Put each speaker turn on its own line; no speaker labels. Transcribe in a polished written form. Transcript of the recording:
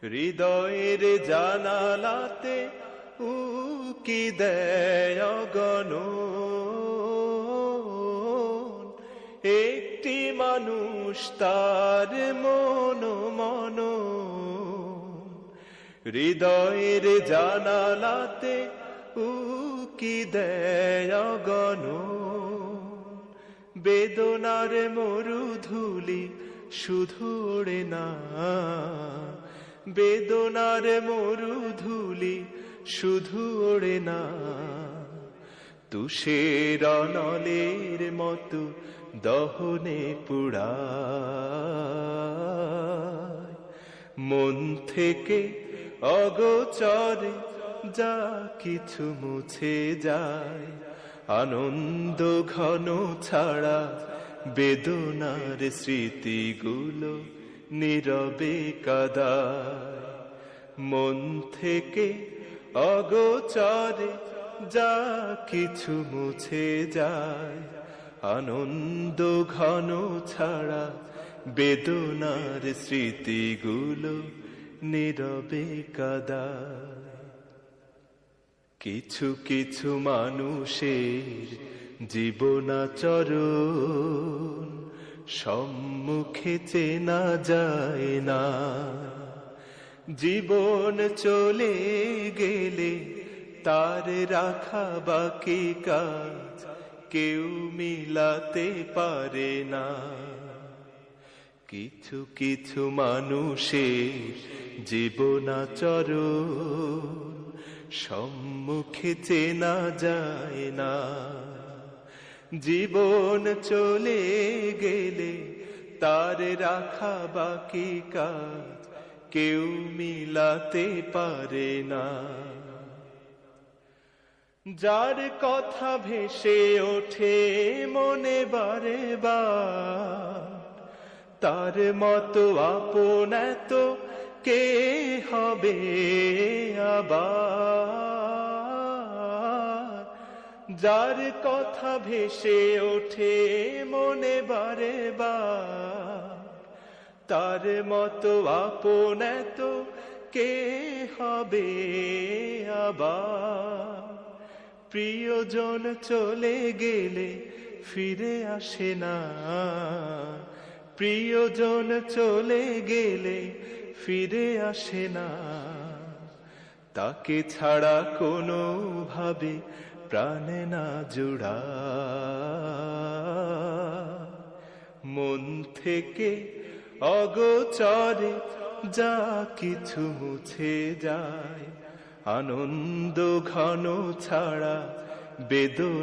হৃদয়ের জানালাতে উকি দেয় অগণন, একটি মানুষ তার মন মন। হৃদয়ের জানালাতে উকি দেয় অগণন, বেদনার মরুধুলি শুধু ওড়ে না, বেদনার মরুধুলি শুধু ওড়ে না। তুষের নলের মতো দহনে পুড়ায়, মন থেকে অগোচরে যা কিছু মুছে যায়। আনন্দ ঘন ছাড়া বেদনার স্মৃতিগুলো নীরবে কাঁদায়। মন থেকে অগোচরে যা কিছু মুছে যায়। আনন্দ ঘন ছাড়া বেদনার স্মৃতিগুলো নীরবে কাঁদায়। কিছু কিছু মানুষের জীবনাচরণ সম্মুখে চেনা যায় না। জীবন চলে গেলে তার রাখা বাকি কাজ কেউ মিলাতে পারে না। কিছু কিছু মানুষের জীবনাচরণ সম্মুখে চেনা যায় না। জীবন চলে গেলে তার রাখা বাকি কাজ কেউ মিলাতে পারে না। যার কথা ভেসে ওঠে মনে বারে বার, তার মতো আপন এত কে হবে আবার। যার কথা ভেসে ওঠে মনে বারে বার, তার মতো আপন এত কে হবে আবার। প্রিয়জন চলে গেলে ফিরে আসে না, প্রিয়জন চলে গেলে ফিরে আসে না। তাকে ছাড়া কোনো ভাবে প্রাণে না জোড়া। মন থেকে অগোচরে যা কিছু মুছে যায়। আনন্দ ঘন ছাড়া বেদনা